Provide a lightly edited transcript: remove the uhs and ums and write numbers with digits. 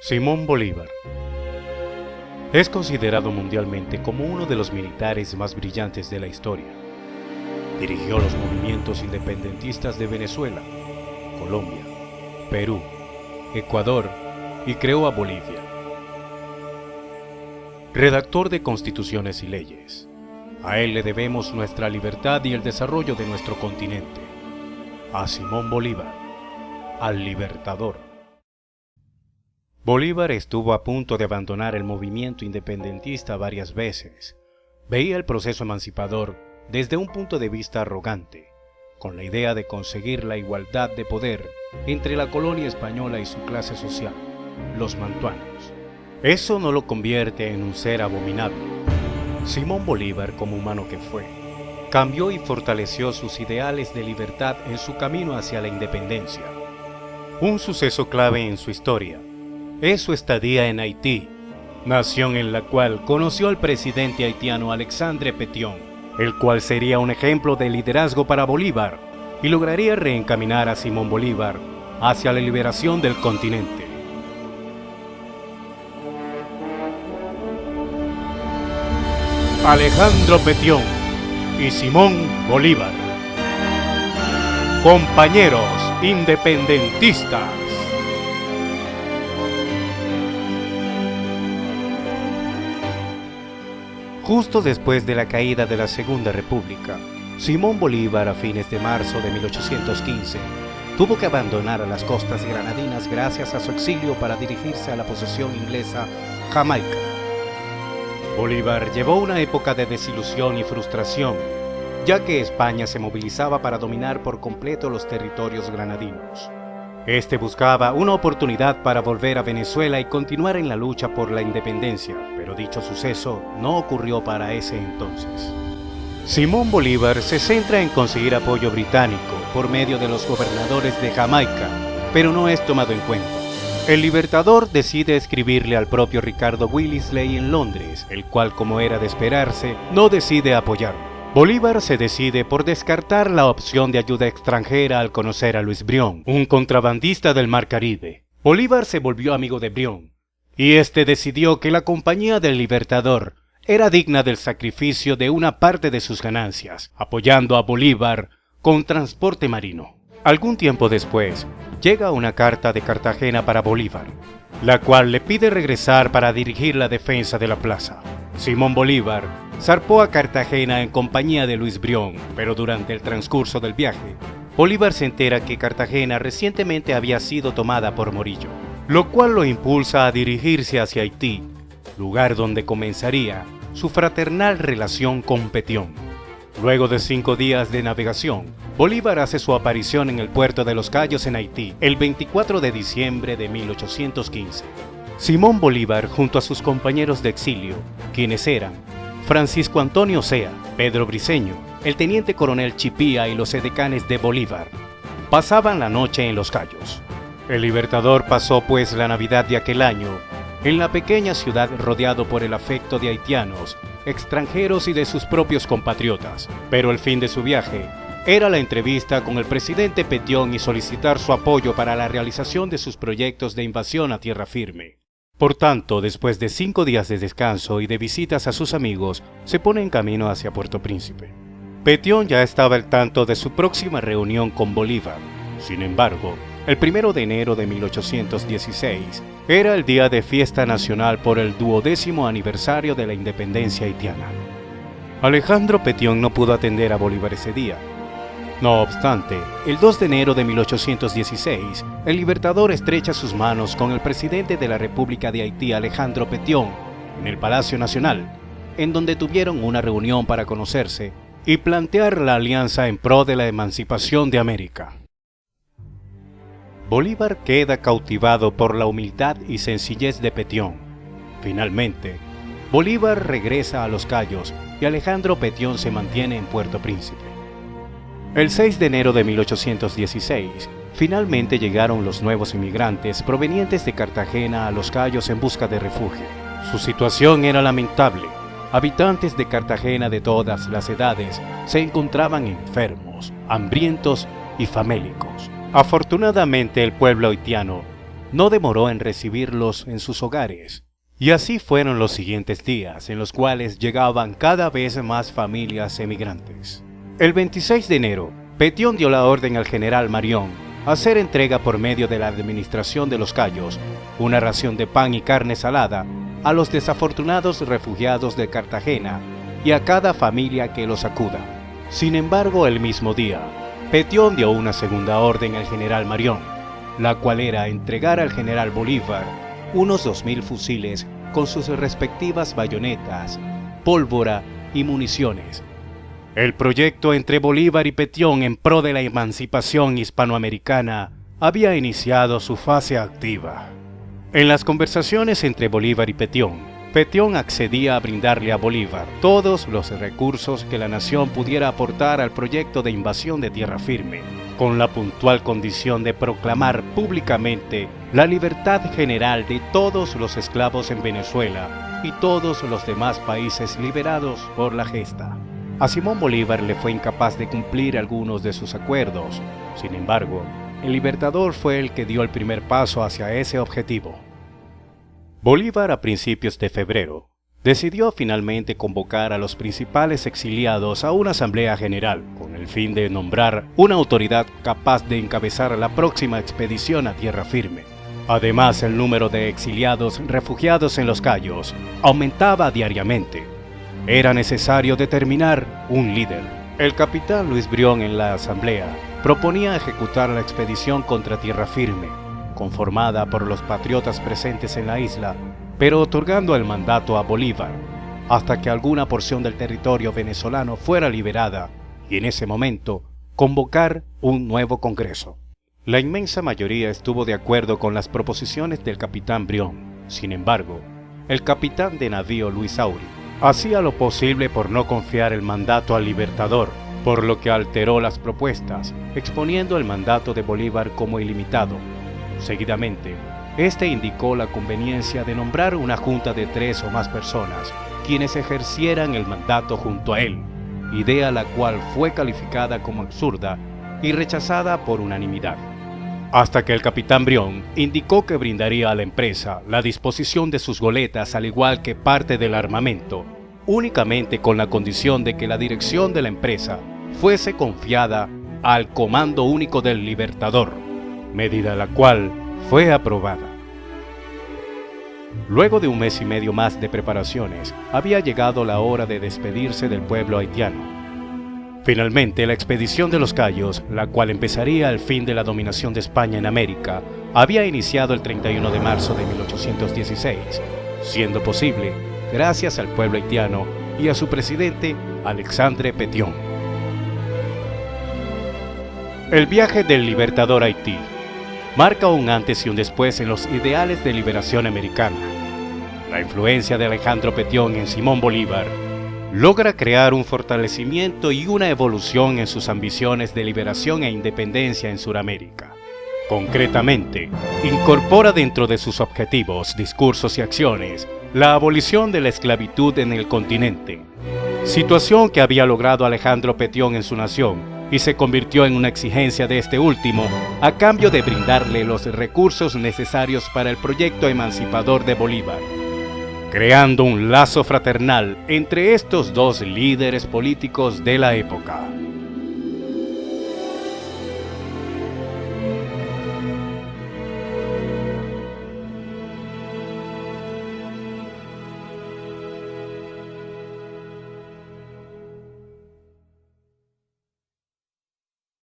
Simón Bolívar es considerado mundialmente como uno de los militares más brillantes de la historia. Dirigió los movimientos independentistas de Venezuela, Colombia, Perú, Ecuador y creó a Bolivia. Redactor de constituciones y leyes. A él le debemos nuestra libertad y el desarrollo de nuestro continente. A Simón Bolívar, al Libertador. Bolívar estuvo a punto de abandonar el movimiento independentista varias veces. Veía el proceso emancipador desde un punto de vista arrogante, con la idea de conseguir la igualdad de poder entre la colonia española y su clase social, los mantuanos. Eso no lo convierte en un ser abominable. Simón Bolívar, como humano que fue, cambió y fortaleció sus ideales de libertad en su camino hacia la independencia. Un suceso clave en su historia es su estadía en Haití, nación en la cual conoció al presidente haitiano Alexandre Pétion, el cual sería un ejemplo de liderazgo para Bolívar y lograría reencaminar a Simón Bolívar hacia la liberación del continente. Alejandro Pétion y Simón Bolívar, compañeros independentistas. Justo después de la caída de la Segunda República, Simón Bolívar, a fines de marzo de 1815, tuvo que abandonar a las costas granadinas gracias a su exilio para dirigirse a la posesión inglesa Jamaica. Bolívar llevó una época de desilusión y frustración, ya que España se movilizaba para dominar por completo los territorios granadinos. Este buscaba una oportunidad para volver a Venezuela y continuar en la lucha por la independencia, pero dicho suceso no ocurrió para ese entonces. Simón Bolívar se centra en conseguir apoyo británico por medio de los gobernadores de Jamaica, pero no es tomado en cuenta. El Libertador decide escribirle al propio Ricardo Wellesley en Londres, el cual, como era de esperarse, no decide apoyarlo. Bolívar se decide por descartar la opción de ayuda extranjera al conocer a Luis Brión, un contrabandista del Mar Caribe. Bolívar se volvió amigo de Brión, y este decidió que la compañía del Libertador era digna del sacrificio de una parte de sus ganancias, apoyando a Bolívar con transporte marino. Algún tiempo después, llega una carta de Cartagena para Bolívar, la cual le pide regresar para dirigir la defensa de la plaza. Simón Bolívar zarpó a Cartagena en compañía de Luis Brión, pero durante el transcurso del viaje, Bolívar se entera que Cartagena recientemente había sido tomada por Morillo, lo cual lo impulsa a dirigirse hacia Haití, lugar donde comenzaría su fraternal relación con Pétion. Luego de 5 días de navegación, Bolívar hace su aparición en el puerto de Los Cayos en Haití el 24 de diciembre de 1815. Simón Bolívar, junto a sus compañeros de exilio, quienes eran Francisco Antonio Sea, Pedro Briceño, el teniente coronel Chipía y los edecanes de Bolívar, pasaban la noche en Los Cayos. El Libertador pasó pues la Navidad de aquel año en la pequeña ciudad rodeado por el afecto de haitianos, extranjeros y de sus propios compatriotas, pero el fin de su viaje era la entrevista con el presidente Pétion y solicitar su apoyo para la realización de sus proyectos de invasión a tierra firme. Por tanto, después de 5 días de descanso y de visitas a sus amigos, se pone en camino hacia Puerto Príncipe. Pétion ya estaba al tanto de su próxima reunión con Bolívar. Sin embargo, el 1 de enero de 1816 era el día de fiesta nacional por el 12º aniversario de la independencia haitiana. Alejandro Pétion no pudo atender a Bolívar ese día. No obstante, el 2 de enero de 1816, el Libertador estrecha sus manos con el presidente de la República de Haití, Alejandro Pétion, en el Palacio Nacional, en donde tuvieron una reunión para conocerse y plantear la alianza en pro de la emancipación de América. Bolívar queda cautivado por la humildad y sencillez de Pétion. Finalmente, Bolívar regresa a Los Cayos y Alejandro Pétion se mantiene en Puerto Príncipe. El 6 de enero de 1816, finalmente llegaron los nuevos inmigrantes provenientes de Cartagena a Los Cayos en busca de refugio. Su situación era lamentable. Habitantes de Cartagena de todas las edades se encontraban enfermos, hambrientos y famélicos. Afortunadamente, el pueblo haitiano no demoró en recibirlos en sus hogares. Y así fueron los siguientes días, en los cuales llegaban cada vez más familias emigrantes. El 26 de enero, Petión dio la orden al general Marión a hacer entrega por medio de la administración de los Cayos una ración de pan y carne salada a los desafortunados refugiados de Cartagena y a cada familia que los acuda. Sin embargo, el mismo día, Petión dio una segunda orden al general Marión, la cual era entregar al general Bolívar unos 2000 fusiles con sus respectivas bayonetas, pólvora y municiones. El proyecto entre Bolívar y Petión en pro de la emancipación hispanoamericana había iniciado su fase activa. En las conversaciones entre Bolívar y Petión accedía a brindarle a Bolívar todos los recursos que la nación pudiera aportar al proyecto de invasión de tierra firme, con la puntual condición de proclamar públicamente la libertad general de todos los esclavos en Venezuela y todos los demás países liberados por la gesta. A Simón Bolívar le fue incapaz de cumplir algunos de sus acuerdos. Sin embargo, el Libertador fue el que dio el primer paso hacia ese objetivo. Bolívar, a principios de febrero, decidió finalmente convocar a los principales exiliados a una asamblea general con el fin de nombrar una autoridad capaz de encabezar la próxima expedición a tierra firme. Además, el número de exiliados refugiados en los Cayos aumentaba diariamente. Era necesario determinar un líder. El capitán Luis Brión en la asamblea proponía ejecutar la expedición contra tierra firme, conformada por los patriotas presentes en la isla, pero otorgando el mandato a Bolívar, hasta que alguna porción del territorio venezolano fuera liberada, y en ese momento convocar un nuevo Congreso. La inmensa mayoría estuvo de acuerdo con las proposiciones del capitán Brión. Sin embargo, el capitán de navío Luis Auri hacía lo posible por no confiar el mandato al Libertador, por lo que alteró las propuestas, exponiendo el mandato de Bolívar como ilimitado. Seguidamente, este indicó la conveniencia de nombrar una junta de 3 o más personas, quienes ejercieran el mandato junto a él, idea la cual fue calificada como absurda y rechazada por unanimidad. Hasta que el capitán Brión indicó que brindaría a la empresa la disposición de sus goletas al igual que parte del armamento, únicamente con la condición de que la dirección de la empresa fuese confiada al Comando Único del Libertador, medida la cual fue aprobada. Luego de un mes y medio más de preparaciones, había llegado la hora de despedirse del pueblo haitiano. Finalmente, la expedición de los Cayos, la cual empezaría el fin de la dominación de España en América, había iniciado el 31 de marzo de 1816, siendo posible gracias al pueblo haitiano y a su presidente, Alexandre Petión. El viaje del Libertador a Haití marca un antes y un después en los ideales de liberación americana. La influencia de Alejandro Petión en Simón Bolívar logra crear un fortalecimiento y una evolución en sus ambiciones de liberación e independencia en Sudamérica. Concretamente, incorpora dentro de sus objetivos, discursos y acciones la abolición de la esclavitud en el continente, situación que había logrado Alejandro Petión en su nación y se convirtió en una exigencia de este último a cambio de brindarle los recursos necesarios para el proyecto emancipador de Bolívar, creando un lazo fraternal entre estos dos líderes políticos de la época.